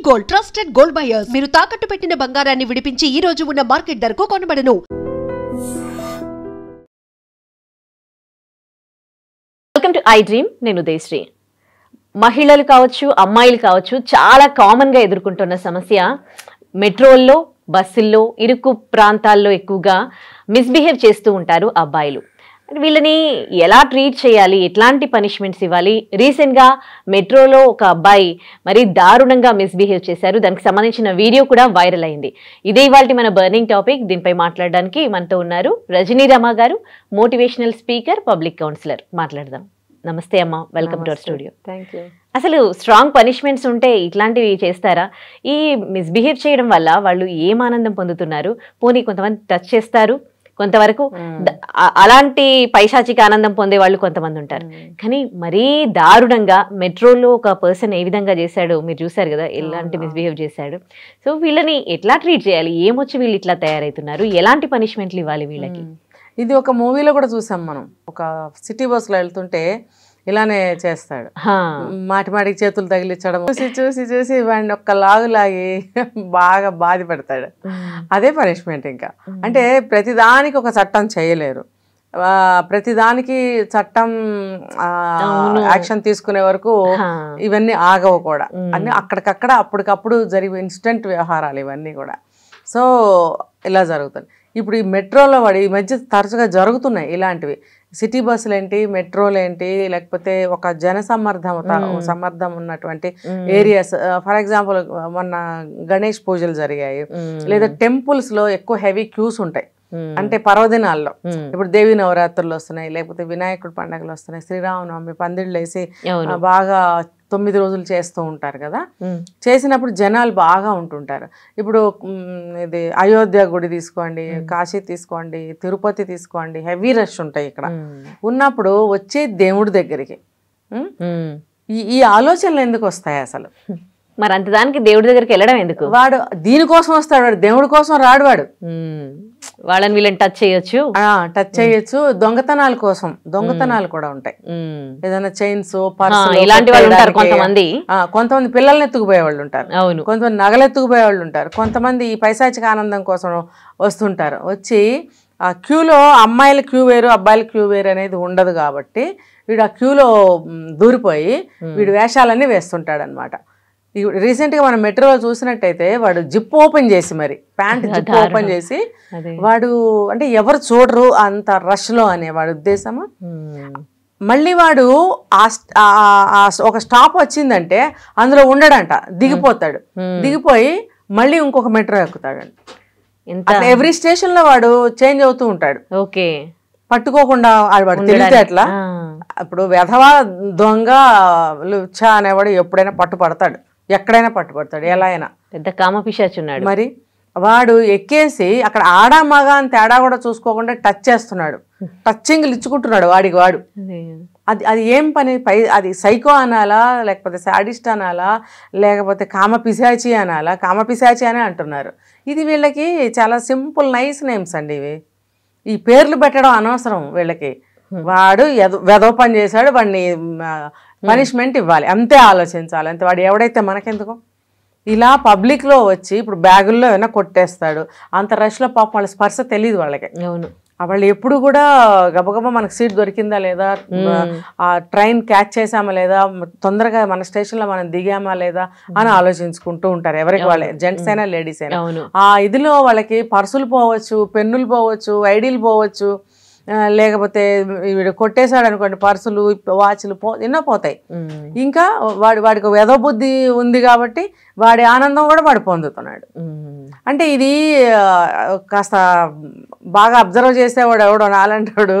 Gold trusted gold buyers మీరు తాకట్టు పెట్టిన బంగారాన్ని విడిపించి ఈ రోజు ఉన్న మార్కెట్ ధరకు కొనబడను. Welcome to I dream. నేను ఉదయశ్రీ. మహిళలు కావచ్చు, అమ్మాయిలు కావచ్చు, చాలా కామన్ గా ఎదుర్కొంటున్న సమస్య మెట్రోల్లో, బస్సుల్లో, ఇరుకు ప్రాంతాల్లో ఎక్కువగా మిస్బిహేవ్ చేస్తూ ఉంటారు అబ్బాయిలు. వీళ్ళని ఎలా ట్రీట్ చేయాలి, ఎట్లాంటి పనిష్మెంట్స్ ఇవ్వాలి? రీసెంట్గా మెట్రోలో ఒక అబ్బాయి మరి దారుణంగా మిస్బిహేవ్ చేశారు. దానికి సంబంధించిన వీడియో కూడా వైరల్ అయింది. ఇదే ఇవాళ మన బర్నింగ్ టాపిక్. దీనిపై మాట్లాడడానికి మనతో ఉన్నారు రజనీ రమ గారు, మోటివేషనల్ స్పీకర్, పబ్లిక్ కౌన్సిలర్. మాట్లాడదాం. నమస్తే అమ్మ, welcome to our studio. Thank you. అసలు స్ట్రాంగ్ పనిష్మెంట్స్ ఉంటే ఇట్లాంటివి చేస్తారా? ఈ మిస్బిహేవ్ చేయడం వల్ల వాళ్ళు ఏం ఆనందం పొందుతున్నారు? పోనీ కొంతమంది టచ్ చేస్తారు, కొంతవరకు అలాంటి పైశాచిక ఆనందం పొందే వాళ్ళు కొంతమంది ఉంటారు. కానీ మరీ దారుణంగా మెట్రోలో ఒక పర్సన్ ఏ విధంగా చేశాడు మీరు చూసారు కదా, ఎలాంటి మిస్బిహేవ్ చేశాడు. సో వీళ్ళని ఎట్లా ట్రీట్ చేయాలి? ఏమొచ్చి వీళ్ళు ఇట్లా తయారవుతున్నారు? ఎలాంటి పనిష్మెంట్లు ఇవ్వాలి వీళ్ళకి? ఇది ఒక మూవీలో కూడా చూసాం మనం. ఒక సిటీ బస్సులో వెళ్తుంటే ఇలానే చేస్తాడు, మాటి మాటికి చేతులు తగిలించడం, చూసి చూసి వాడిని ఒక్క లాగు లాగి బాగా బాధ పెడతాడు. అదే పనిష్మెంట్. ఇంకా అంటే ప్రతిదానికి ఒక చట్టం చేయలేరు, ప్రతిదానికి చట్టం యాక్షన్ తీసుకునే వరకు ఇవన్నీ ఆగవు కూడా. అన్ని అక్కడికక్కడ అప్పటికప్పుడు జరిగే ఇన్స్టెంట్ వ్యవహారాలు ఇవన్నీ కూడా. సో ఇలా జరుగుతుంది. ఇప్పుడు ఈ మెట్రోలో వాడు ఈ మధ్య తరచుగా జరుగుతున్నాయి ఇలాంటివి. సిటీ బస్సులు ఏంటి, మెట్రోలు ఏంటి, లేకపోతే ఒక సమర్థం ఉన్నటువంటి ఏరియాస్. ఫర్ ఎగ్జాంపుల్ మొన్న గణేష్ పూజలు జరిగాయి, లేదా టెంపుల్స్ లో ఎక్కువ హెవీ క్యూస్ ఉంటాయి. అంటే పర్వదినాల్లో ఇప్పుడు దేవి నవరాత్రులు వస్తున్నాయి, లేకపోతే వినాయకుడి పండుగలు వస్తున్నాయి, శ్రీరామనవమి పందిళ్ళు వేసి బాగా 9 రోజులు చేస్తూ ఉంటారు కదా. చేసినప్పుడు జనాలు బాగా ఉంటుంటారు. ఇప్పుడు ఇది అయోధ్య గుడి తీసుకోండి, కాశీ తీసుకోండి, తిరుపతి తీసుకోండి, హెవీ రష్ ఉంటాయి ఇక్కడ. ఉన్నప్పుడు వచ్చే దేవుడి దగ్గరికి ఈ ఆలోచనలు ఎందుకు వస్తాయి అసలు? మరి అంత దానికి దేవుడి దగ్గరికి వెళ్ళడం ఎందుకు? వాడు దీనికోసం వస్తాడు, వాడు దేవుడి కోసం రాడు. వాడు వాళ్ళని వీళ్ళని టచ్ చేయొచ్చు. దొంగతనాల కోసం దొంగతనాలు కూడా ఉంటాయి. ఏదైనా చైన్స్, పర్స్, ఇలాంటి వాళ్ళు ఉంటారు. కొంతమంది పిల్లల్ని ఎత్తుకుపోయే వాళ్ళు ఉంటారు, కొంతమంది నగలు ఎత్తుకుపోయే వాళ్ళు ఉంటారు, కొంతమంది ఈ పైశాచిక ఆనందం కోసం వస్తుంటారు. వచ్చి ఆ క్యూలో అమ్మాయిల క్యూ వేరు, అబ్బాయిల క్యూ వేరు అనేది ఉండదు కాబట్టి వీడు ఆ క్యూలో దూరిపోయి వీడు వేషాలన్నీ వేస్తుంటాడు అనమాట. రీసెంట్గా మనం మెట్రోలో చూసినట్టయితే వాడు జిప్ ఓపెన్ చేసి, మరి ప్యాంట్ జిప్ ఓపెన్ చేసి, వాడు అంటే ఎవరు చూడరు అంత రష్లో అనే వాడి ఉద్దేశము. మళ్ళీ వాడు ఒక స్టాప్ వచ్చిందంటే అందులో ఉండడంట, దిగిపోతాడు. దిగిపోయి మళ్ళీ ఇంకొక మెట్రో ఎక్కుతాడంట. ఎవ్రీ స్టేషన్ లో వాడు చేంజ్ అవుతూ ఉంటాడు. ఓకే, పట్టుకోకుండా వాడు తెలిస్తే అట్లా. ఇప్పుడు వెధవా దొంగ లుచ్చా అనేవాడు ఎప్పుడైనా పట్టుపడతాడు, ఎక్కడైనా పట్టుపడతాడు, ఎలా అయినా. పెద్ద కామపిశాచున్నాడు. మరి వాడు ఎక్కేసి అక్కడ ఆడా మగ అని తేడా కూడా చూసుకోకుండా టచ్ చేస్తున్నాడు, టచ్చింగ్లు ఇచ్చుకుంటున్నాడు వాడికి వాడు. అది ఏం పని? అది సైకో అనాలా, లేకపోతే సాడిస్ట్ అనాలా, లేకపోతే కామపిశాచి అనాలా? కామపిశాచి అనే అంటున్నారు. ఇది వీళ్ళకి చాలా సింపుల్ నైస్ నేమ్స్ అండి ఇవి. ఈ పేర్లు పెట్టడం అనవసరం వీళ్ళకి. వాడు వెధవ పని చేశాడు, వాడిని పనిష్మెంట్ ఇవ్వాలి, అంతే ఆలోచించాలి, అంతే. వాడు ఎవడైతే మనకెందుకు? ఇలా పబ్లిక్లో వచ్చి ఇప్పుడు బ్యాగుల్లో ఏమైనా కొట్టేస్తాడు. అంత రష్లో పాపం వాళ్ళ స్పర్శ తెలియదు వాళ్ళకి. అవును, వాళ్ళు ఎప్పుడు కూడా గబగబా మనకు సీట్ దొరికిందా లేదా, ఆ ట్రైన్ క్యాచ్ చేసామా లేదా, తొందరగా మన స్టేషన్లో మనం దిగామా లేదా అని ఆలోచించుకుంటూ ఉంటారు, ఎవరికి వాళ్ళే, జెంట్స్ అయినా లేడీస్ అయినా. ఆ ఇదిలో వాళ్ళకి పర్సులు పోవచ్చు, పెన్నులు పోవచ్చు, ఐడీలు పోవచ్చు, లేకపోతే వీడు కొట్టేశాడు అనుకోండి, పర్సులు, వాచ్లు ఎన్నో పోతాయి. ఇంకా వాడికి వెధ బుద్ధి ఉంది కాబట్టి వాడి ఆనందం కూడా వాడు పొందుతున్నాడు. అంటే ఇది కాస్త బాగా అబ్జర్వ్ చేసేవాడు ఎవడో నాలంటాడు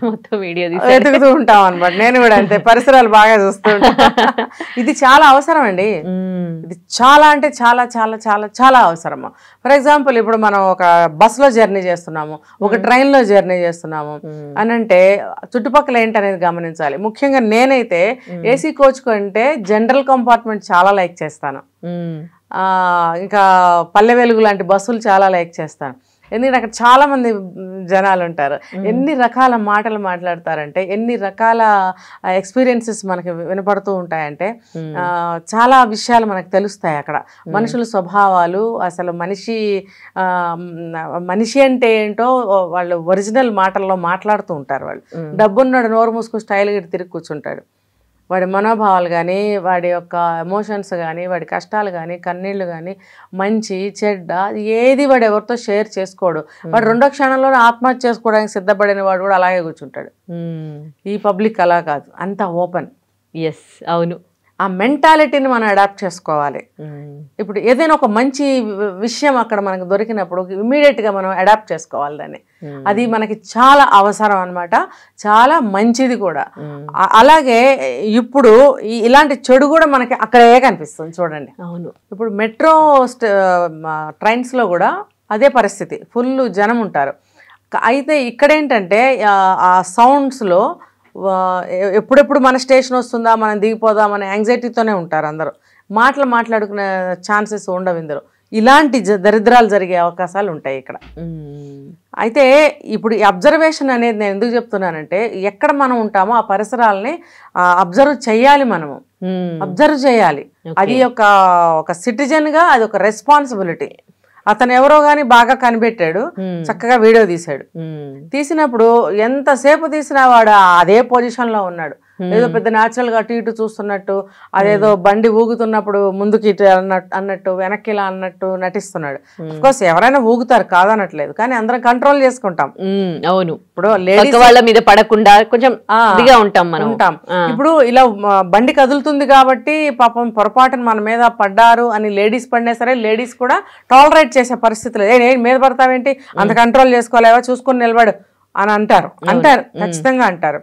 మొత్తం వీడియో వెతుకుతూ ఉంటాం అనమాట. నేను కూడా అంతే, పరిసరాలు బాగా చూస్తూ ఉంటాను. ఇది చాలా అవసరం అండి, ఇది చాలా అంటే చాలా చాలా చాలా చాలా అవసరము. ఫర్ ఎగ్జాంపుల్ ఇప్పుడు మనం ఒక బస్సులో జర్నీ చేస్తున్నాము, ఒక ట్రైన్లో జర్నీ చేస్తున్నాము అని అంటే చుట్టుపక్కల ఏంటనేది గమనించాలి. ముఖ్యంగా నేనైతే ఏసీ కోచ్ కంటే జనరల్ కంపార్ట్మెంట్ చాలా లైక్ చేస్తాను. ఇంకా పల్లె వెలుగు లాంటి బస్సులు చాలా లైక్ చేస్తాను. ఎందుకంటే అక్కడ చాలా మంది జనాలు ఉంటారు. ఎన్ని రకాల మాటలు మాట్లాడతారంటే, ఎన్ని రకాల ఎక్స్పీరియన్సెస్ మనకి వినపడుతూ ఉంటాయంటే చాలా విషయాలు మనకు తెలుస్తాయి అక్కడ. మనుషుల స్వభావాలు, అసలు మనిషి అంటే ఏంటో వాళ్ళు ఒరిజినల్ మాటల్లో మాట్లాడుతూ ఉంటారు. వాళ్ళు డబ్బున్నాడు నోరు మూసుకుని స్టైల్గా తిరిగి కూర్చుంటాడు. వాడి మనోభావాలు కానీ, వాడి యొక్క ఎమోషన్స్ కానీ, వాడి కష్టాలు కానీ, కన్నీళ్లు కానీ, మంచి చెడ్డ ఏది వాడు ఎవరితో షేర్ చేసుకోడు. వాడు రెండో క్షణంలోనే ఆత్మహత్య చేసుకోవడానికి సిద్ధపడిన వాడు కూడా అలాగే కూర్చుంటాడు. ఈ పబ్లిక్ అలా కాదు, అంత ఓపెన్. ఎస్, అవును. ఆ మెంటాలిటీని మనం అడాప్ట్ చేసుకోవాలి. ఇప్పుడు ఏదైనా ఒక మంచి విషయం అక్కడ మనకు దొరికినప్పుడు ఇమ్మీడియట్గా మనం అడాప్ట్ చేసుకోవాలి దాన్ని. అది మనకి చాలా అవసరం అన్నమాట, చాలా మంచిది కూడా. అలాగే ఇప్పుడు ఇలాంటి చెడు కూడా మనకి అక్కడే కనిపిస్తుంది చూడండి. అవును, ఇప్పుడు మెట్రో ట్రైన్స్లో కూడా అదే పరిస్థితి, ఫుల్ జనం ఉంటారు. అయితే ఇక్కడ ఏంటంటే ఆ సౌండ్స్లో ఎప్పుడెప్పుడు మన స్టేషన్ వస్తుందా, మనం దిగిపోదామనే యాంగ్జైటీతోనే ఉంటారు అందరూ. మాట్లాడుకునే ఛాన్సెస్ ఉండవు ఇందులో. ఇలాంటి దరిద్రాలు జరిగే అవకాశాలు ఉంటాయి ఇక్కడ. అయితే ఇప్పుడు ఈ అబ్జర్వేషన్ అనేది నేను ఎందుకు చెప్తున్నానంటే, ఎక్కడ మనం ఉంటామో ఆ పరిసరాలని అబ్జర్వ్ చేయాలి, మనము అబ్జర్వ్ చేయాలి. అది ఒక సిటిజన్గా అది ఒక రెస్పాన్సిబిలిటీ. అతను ఎవరో గాని బాగా కనిపెట్టాడు, చక్కగా వీడియో తీశాడు. తీసినప్పుడు ఎంతసేపు తీసినా వాడు అదే పొజిషన్ లో ఉన్నాడు. ఏదో పెద్ద న్యాచురల్ గా అటు ఇటు చూస్తున్నట్టు, అదేదో బండి ఊగుతున్నప్పుడు ముందుకి అన్నట్టు వెనక్కి ఇలా అన్నట్టు నటిస్తున్నాడు. అఫ్కోర్స్ ఎవరైనా ఊగుతారు, కాదనట్లేదు, కానీ అందరం కంట్రోల్ చేసుకుంటాం. అవును, ఇప్పుడు లేడీస్ వాళ్ళ మీద పడకుండా కొంచెం ఉంటాం. ఇప్పుడు ఇలా బండి కదులుతుంది కాబట్టి పాపం పొరపాటున మన మీద పడ్డారు అని లేడీస్ పడినా సరే లేడీస్ కూడా టాలరేట్ చేసే పరిస్థితి లేదు. ఏ మీద పడతావేంటి, అంత కంట్రోల్ చేసుకోలేవా, చూసుకొని నిలబడు అని అంటారు, ఖచ్చితంగా అంటారు.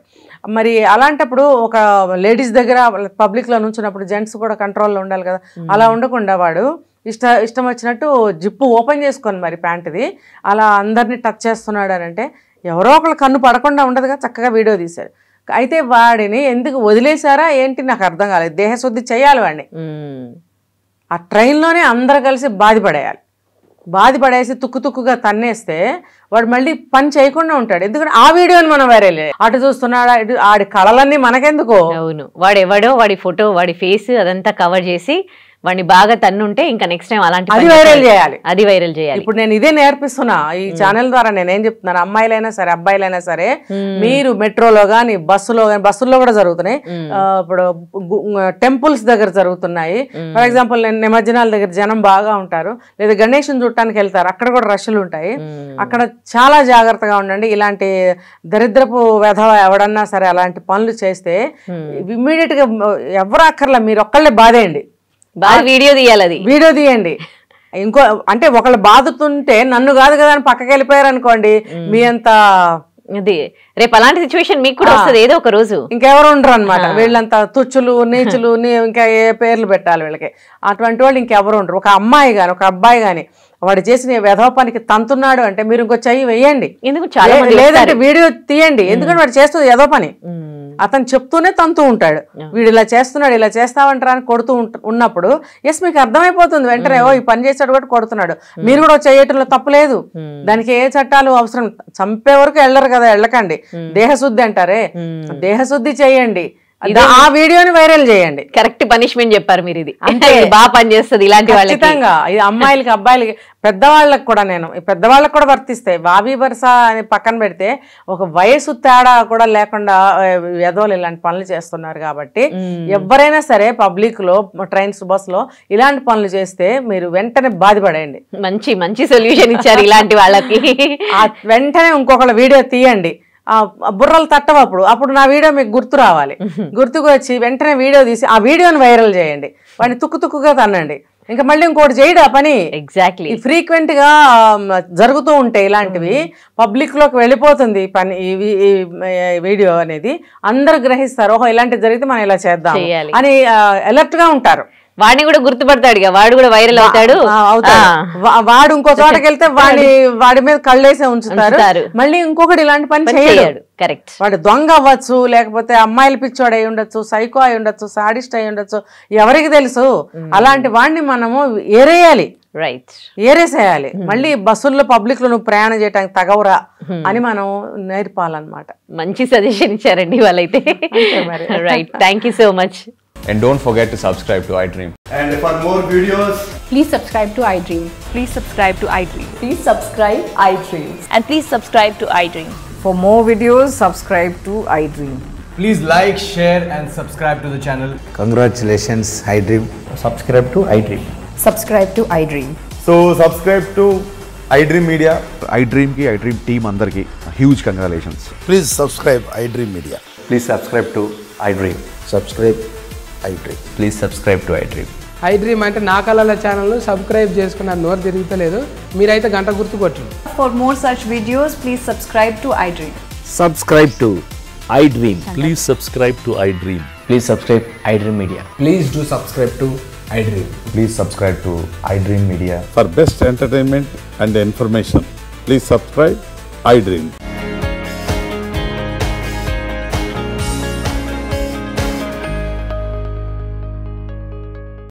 మరి అలాంటప్పుడు ఒక లేడీస్ దగ్గర పబ్లిక్లో నుంచినప్పుడు జెంట్స్ కూడా కంట్రోల్లో ఉండాలి కదా. అలా ఉండకుండా వాడు ఇష్టం వచ్చినట్టు జిప్పు ఓపెన్ చేసుకొని మరి ప్యాంటుది అలా అందరినీ టచ్ చేస్తున్నాడు అని అంటే ఎవరో ఒకళ్ళు కన్ను పడకుండా ఉండదుగా, చక్కగా వీడియో తీశారు. అయితే వాడిని ఎందుకు వదిలేశారా ఏంటి నాకు అర్థం కాలేదు. దేహశుద్ధి చేయాలి వాడిని. ఆ ట్రైన్లోనే అందరు కలిసి బాధపడేసి తుక్కుగా తన్నేస్తే వాడు మళ్ళీ పని చేయకుండా ఉంటాడు. ఎందుకంటే ఆ వీడియోని మనం వైరల్ అటు చూస్తున్నాడా, ఆడి కళలన్నీ మనకెందుకు. అవును, వాడెవడో వాడి ఫోటో వాడి ఫేస్ అదంతా కవర్ చేసి వాడిని బాగా తన్నుంటే ఇంకా నెక్స్ట్ టైం అలాంటి అది వైరల్ చేయాలి. ఇప్పుడు నేను ఇదే నేర్పిస్తున్నా ఈ ఛానల్ ద్వారా. నేనేం చెప్తున్నాను, అమ్మాయిలైనా సరే అబ్బాయిలైనా సరే మీరు మెట్రోలో కానీ బస్సుల్లో కూడా జరుగుతున్నాయి. ఇప్పుడు టెంపుల్స్ దగ్గర జరుగుతున్నాయి. ఫర్ ఎగ్జాంపుల్ నేను నిమజ్జనాల దగ్గర జనం బాగా ఉంటారు, లేదా గణేషుని చూడటానికి వెళ్తారు, అక్కడ కూడా రష్లు ఉంటాయి. అక్కడ చాలా జాగ్రత్తగా ఉండండి. ఇలాంటి దరిద్రపు వెధవ ఎవడన్నా సరే అలాంటి పనులు చేస్తే ఇమ్మీడియట్ గా ఎవరు అక్కర్లా, మీరు ఒక్కళ్ళే బాధేయండి, వీడియో తీయండి. ఇంకో అంటే ఒకళ్ళు బాధతుంటే నన్ను కాదు కదా అని పక్కకి వెళ్ళిపోయారు అనుకోండి, మీ అంత అది రేపు అలాంటి సిచ్యువేషన్ మీకు కూడా వస్తుంది ఏదో ఒక రోజు. ఇంకెవరు ఉండరు అనమాట. వీళ్ళంతా తుచ్చులు నీచులు ఇంకా ఏ పేర్లు పెట్టాలి వీళ్ళకి, అటువంటి వాళ్ళు ఇంకెవరు ఉండరు. ఒక అమ్మాయి గాని ఒక అబ్బాయి గాని వాడు చేసిన వెధవ పనికి తంతున్నాడు అంటే మీరు ఇంకో చెయ్యి వేయండి, లేదంటే వీడియో తీయండి. ఎందుకంటే వాడు చేస్తుంది ఏదో పని, అతను చెప్తూనే తంతూ ఉంటాడు. వీడు ఇలా చేస్తున్నాడు, ఇలా చేస్తావంటారా అని కొడుతూ ఉన్నప్పుడు ఎస్ మీకు అర్థమైపోతుంది వెంటనే, ఓ ఈ పని చేశాడు కూడా కొడుతున్నాడు, మీరు కూడా చేయటంలో తప్పులేదు. దానికి ఏ చట్టాలు అవసరం, చంపే వరకు వెళ్ళరు కదా, వెళ్ళకండి. దేహశుద్ధి అంటారే, దేహశుద్ధి చేయండి. ఆ వీడియోని వైరల్ చేయండి. కరెక్ట్ పనిష్మెంట్ చెప్పారు మీరు. ఇది అంటే బాగా పనిచేస్తుంది ఇలాంటి వాళ్ళకి. ఖచ్చితంగా ఇది అమ్మాయిలకి అబ్బాయిలకి పెద్దవాళ్ళకి కూడా, నేను పెద్దవాళ్ళకి కూడా వర్తిస్తాయి. వావి వరుస అని పక్కన పెడితే ఒక వయసు తేడా కూడా లేకుండా ఎదవలు ఇలాంటి పనులు చేస్తున్నారు. కాబట్టి ఎవరైనా సరే పబ్లిక్ లో ట్రైన్స్ బస్ లో ఇలాంటి పనులు చేస్తే మీరు వెంటనే బాధపడేయండి. మంచి సొల్యూషన్ ఇచ్చారు ఇలాంటి వాళ్ళకి. వెంటనే ఇంకొకళ్ళ వీడియో తీయండి, బుర్రలు తట్టవు. అప్పుడు నా వీడియో మీకు గుర్తు రావాలి. గుర్తుకు వచ్చి వెంటనే వీడియో తీసి ఆ వీడియోని వైరల్ చేయండి, వాడిని తుక్కుగా తన్నండి. ఇంకా మళ్ళీ ఇంకోటి చేయడు ఆ పని. ఎగ్జాక్ట్లీ ఫ్రీక్వెంట్ గా జరుగుతూ ఉంటాయి ఇలాంటివి, పబ్లిక్ లోకి వెళ్ళిపోతుంది పని. ఈ వీడియో అనేది అందరు గ్రహిస్తారు, ఓహో ఇలాంటివి జరిగితే మనం ఇలా చేద్దాం అని అలర్ట్ గా ఉంటారు. వాడిని కూడా గుర్తుపడతాడు, వాడు కూడా వైరల్ అవుతాడు. వాడు ఇంకో చోటకి వెళ్తే వాడి మీద కళ్ళేసే ఉంచుతారు, మళ్ళీ ఇంకొకటి ఇలాంటి పని చేయడు. కరెక్ట్. వాడు దొంగ అవ్వచ్చు, లేకపోతే అమ్మాయిలు పిచ్చోడు అయి ఉండొచ్చు, సైకో అయి ఉండొచ్చు, సాడిస్ట్ అయి ఉండొచ్చు, ఎవరికి తెలుసు. అలాంటి వాడిని మనము ఏరేయాలి. రైట్. ఏరేసేయాలి. మళ్ళీ బస్సుల్లో పబ్లిక్ లో నువ్వు ప్రయాణం చేయడానికి తగవరా అని మనం నేర్పాలన్నమాట. మంచి సజెషన్ ఇచ్చారండి వాళ్ళైతే. Right, thank you so much. And don't forget to subscribe to iDream. And for more videos, Please subscribe to iDream. Please subscribe to iDream. Please subscribe iDream. And please subscribe to iDream. For more videos, subscribe to iDream. please like, share and subscribe to the channel. Congratulations, iDream. Subscribe to iDream. Subscribe to iDream. So subscribe to iDream Media. iDream ki iDream team andarki huge congratulations. Please subscribe iDream Media. Please subscribe to iDream. Subscribe iDream. Please subscribe to iDream. iDream అంటే నా కళల channel subscribe చేసుకున్న నోరు తిరుగుతలేదు, మీరైతే గంట గుర్తు కొట్టండి. For more such videos, please subscribe to iDream. Subscribe to iDream. Please subscribe to iDream. Please subscribe iDream Media. Please do subscribe to iDream. Please subscribe to iDream Media. For best entertainment and information, please subscribe iDream.